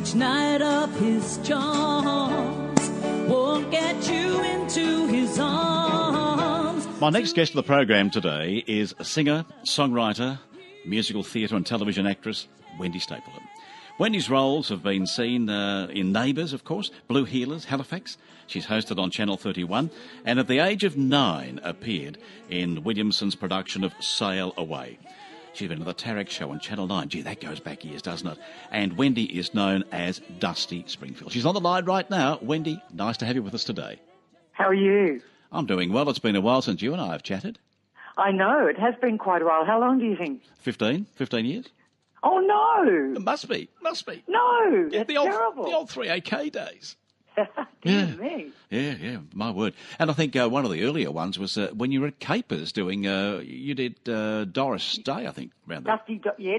each night of his charms won't get you into his arms. My next guest of the program today is a singer, songwriter, musical theatre and television actress, Wendy Stapleton. Wendy's roles have been seen in Neighbours, of course, Blue Heelers, Halifax. She's hosted on Channel 31 and at the age of 9 appeared in Williamson's production of Sail Away. She's been on the Tarek Show on Channel 9. Gee, that goes back years, doesn't it? And Wendy is known as Dusty Springfield. She's on the line right now. Wendy, nice to have you with us today. How are you? I'm doing well. It's been a while since you and I have chatted. I know, it has been quite a while. How long do you think? 15 years? Oh, no! It must be. No, Yeah, that's terrible. The old 3AK days. Dear me. Yeah, my word. And I think one of the earlier ones was when you were at Capers doing, you did Doris Day, I think, around there.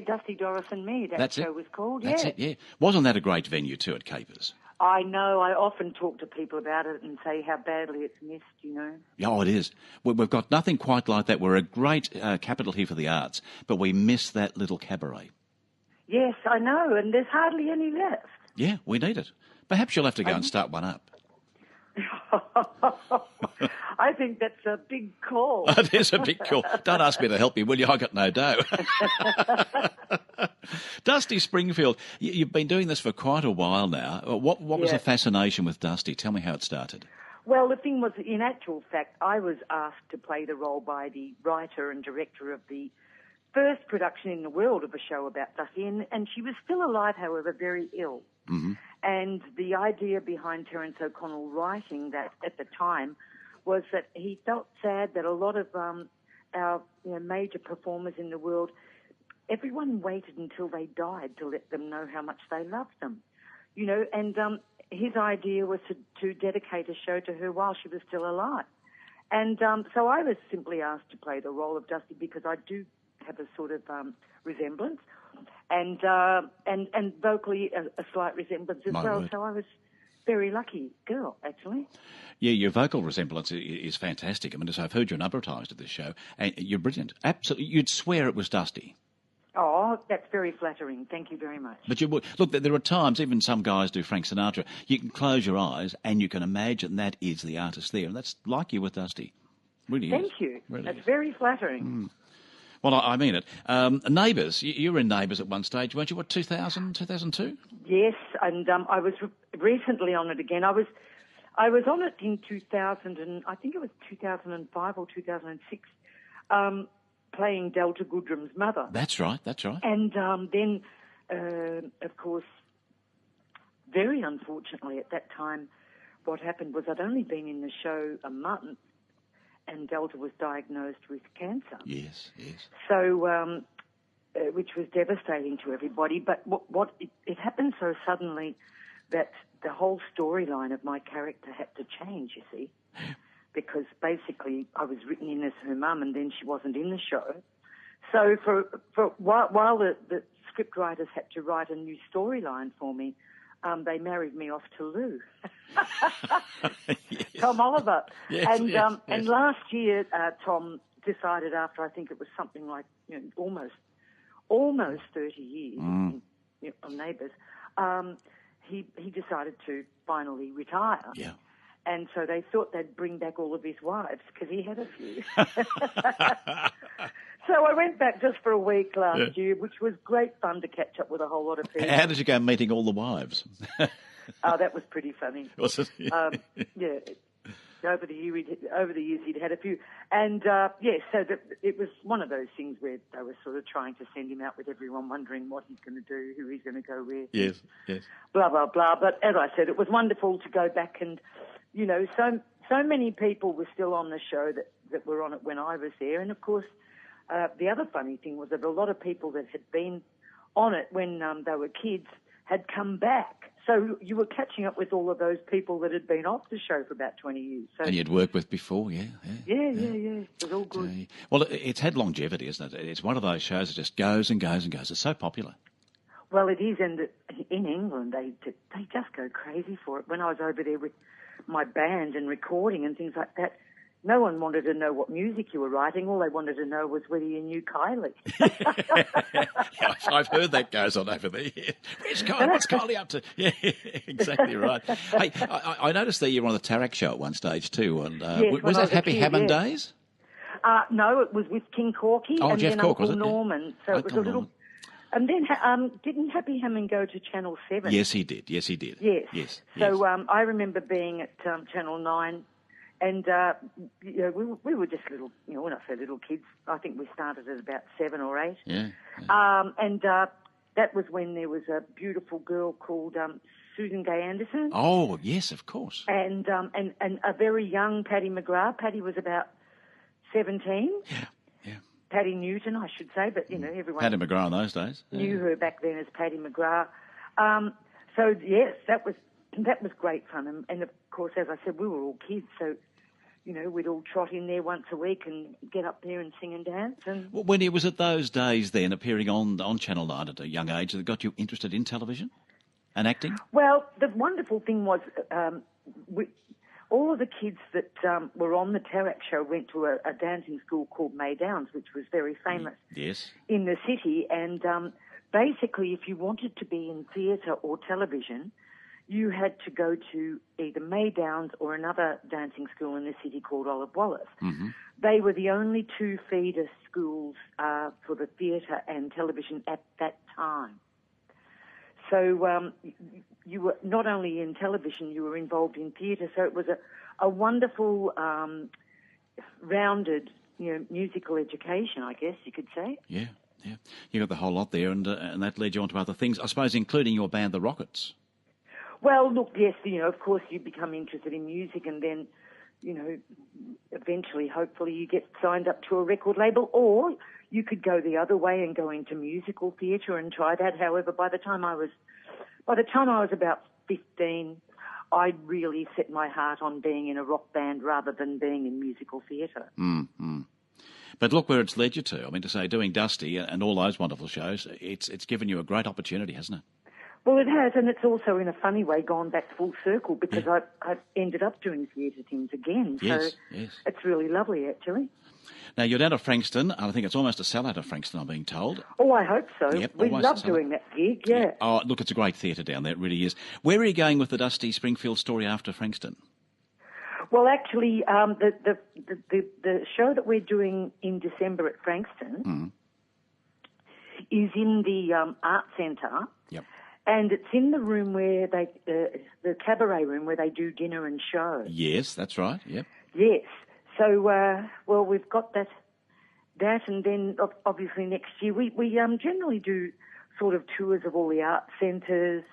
Dusty, Doris and Me, That's show it. was called, That's it, yeah. Wasn't that a great venue too at Capers? I know, I often talk to people about it and say how badly it's missed, you know. Oh, it is. We've got nothing quite like that. We're a great capital here for the arts, but we miss that little cabaret. Yes, I know, and there's hardly any left. Yeah, we need it. Perhaps you'll have to go and start one up. I think that's a big call. It is a big call. Don't ask me to help you, will you? I got no dough. Dusty Springfield, you've been doing this for quite a while now. What was the fascination with Dusty? Tell me how it started. Well, the thing was, in actual fact, I was asked to play the role by the writer and director of the first production in the world of a show about Dusty, and she was still alive, however, very ill. Mm-hmm. And the idea behind Terence O'Connell writing that at the time was that he felt sad that a lot of our major performers in the world, everyone waited until they died to let them know how much they loved them. You know, and his idea was to dedicate a show to her while she was still alive. And so I was simply asked to play the role of Dusty because I do have a sort of resemblance, and vocally a slight resemblance as well. Word. So I was very lucky girl, actually. Yeah, your vocal resemblance is fantastic. I mean, I've heard you a number of times at this show, and you're brilliant. Absolutely, you'd swear it was Dusty. Oh, that's very flattering. Thank you very much. But you would look. There are times, even some guys do Frank Sinatra. You can close your eyes and you can imagine that is the artist there, and that's like you with Dusty. Really is. Thank you. Really that's is. Very flattering. Well, I mean it. Neighbours, you were in Neighbours at one stage, weren't you? What, 2000, 2002? Yes, and I was recently on it again. I was on it in 2000, and I think it was 2005 or 2006, playing Delta Goodrum's mother. That's right. And then, of course, very unfortunately at that time, what happened was I'd only been in the show a month, and Delta was diagnosed with cancer. Yes. So, which was devastating to everybody. But it happened so suddenly that the whole storyline of my character had to change, you see, because basically I was written in as her mum, and then she wasn't in the show. So while the script writers had to write a new storyline for me, they married me off to Lou. Yes. Tom Oliver. Yes, yes. And last year, Tom decided, after I think it was something like almost 30 years on Neighbours, he decided to finally retire. Yeah. And so they thought they'd bring back all of his wives, because he had a few. So I went back just for a week last year, which was great fun to catch up with a whole lot of people. How did you go meeting all the wives? Oh, that was pretty funny. Was it? Yeah. Over the years, he'd had a few. And, so it was one of those things where they were sort of trying to send him out with everyone wondering what he's going to do, who he's going to go with. Yes. Blah, blah, blah. But as I said, it was wonderful to go back and, so many people were still on the show that were on it when I was there. And, of course, the other funny thing was that a lot of people that had been on it when they were kids had come back. So you were catching up with all of those people that had been off the show for about 20 years. So, and you'd worked with before, yeah. Yeah. It was all good. Well, it's had longevity, isn't it? It's one of those shows that just goes and goes and goes. It's so popular. Well, it is, and in England they just go crazy for it. When I was over there with my band and recording and things like that, no one wanted to know what music you were writing. All they wanted to know was whether you knew Kylie. I've heard that goes on over there. Yeah. Where's Kylie? What's Kylie up to? Yeah, exactly right. Hey, I noticed that you were on the Tarak show at one stage too. And Yes, was when I that Happy a kid, Hammond yes. days? No, it was with King Corky Oh, and Jeff then Cork, was Uncle it? Yeah. Norman. So it was Uncle a little... Norman. And then didn't Happy Hammond go to Channel 7? Yes, he did. Yes, he did. Yes. So I remember being at Channel 9 and we were just little, we're not so little kids. I think we started at about 7 or 8. Yeah. And that was when there was a beautiful girl called Susan Gay Anderson. Oh, yes, of course. And a very young Paddy McGrath. Paddy was about 17. Yeah. Paddy Newton, I should say, but, everyone... Paddy McGrath in those days. Knew her back then as Paddy McGrath. So, yes, that was great fun. And, of course, as I said, we were all kids, so, we'd all trot in there once a week and get up there and sing and dance. And Well, Wendy, was it those days then, appearing on Channel 9 at a young age, that got you interested in television and acting? Well, the wonderful thing was all of the kids that were on the Tarak show went to a dancing school called May Downs, which was very famous in the city. And basically, if you wanted to be in theatre or television, you had to go to either May Downs or another dancing school in the city called Olive Wallace. Mm-hmm. They were the only two feeder schools for the theatre and television at that time. So you were not only in television, you were involved in theatre. So it was a wonderful, rounded, musical education, I guess you could say. Yeah. You got the whole lot there, and that led you on to other things, I suppose, including your band, The Rockets. Well, look, yes, of course you become interested in music and then, eventually, hopefully you get signed up to a record label, or you could go the other way and go into musical theatre and try that. However, by the time I was about 15, I really set my heart on being in a rock band rather than being in musical theatre. Mm-hmm. But look where it's led you to. I mean, to say, doing Dusty and all those wonderful shows, it's given you a great opportunity, hasn't it? Well, it has, and it's also, in a funny way, gone back full circle because I've ended up doing theatre things again. Yes, so it's really lovely, actually. Now, you're down at Frankston, and I think it's almost a sellout of Frankston, I'm being told. Oh, I hope so. Yep, we love doing that gig, yeah. Oh, look, it's a great theatre down there, it really is. Where are you going with the Dusty Springfield story after Frankston? Well, actually, the show that we're doing in December at Frankston is in the Art Centre. Yep. And it's in the room where the cabaret room where they do dinner and show. Yes, that's right, yep. Yes. So, well, we've got that, and then obviously next year we generally do sort of tours of all the art centres.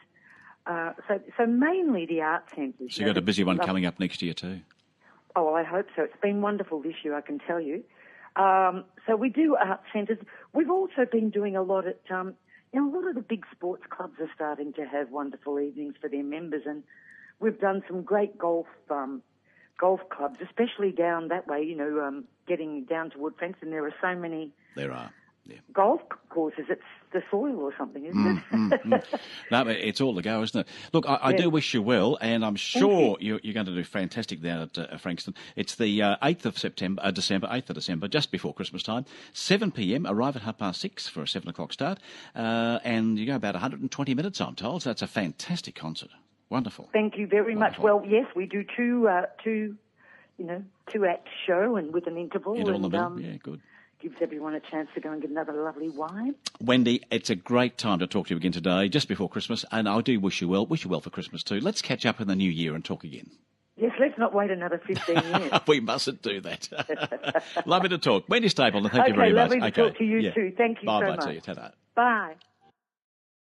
So mainly the art centres. So you've got a busy one coming up next year too. Oh, well, I hope so. It's been wonderful this year, I can tell you. So we do art centres. We've also been doing a lot at, a lot of the big sports clubs are starting to have wonderful evenings for their members, and we've done some great golf clubs, especially down that way, getting down toward Frankston. There are so many golf courses. It's the soil or something, isn't it? No, it's all to go, isn't it? Look, I do wish you well, and I'm sure you're going to do fantastic down at Frankston. It's the 8th of December, just before Christmas time, 7 p.m, arrive at 6:30 for a 7 o'clock start, and you go about 120 minutes, I'm told, so it's a fantastic concert. Wonderful. Thank you very much. Well, yes, we do two act show and with an interval. Yeah, good. Gives everyone a chance to go and get another lovely wine. Wendy, it's a great time to talk to you again today, just before Christmas, and I do wish you well. Wish you well for Christmas too. Let's catch up in the new year and talk again. Yes, let's not wait another 15 years. We mustn't do that. Lovely to talk. Wendy Stapleton, thank you very much. Lovely to talk to you too. Thank you so much. Bye-bye to you. Ta-da. Bye.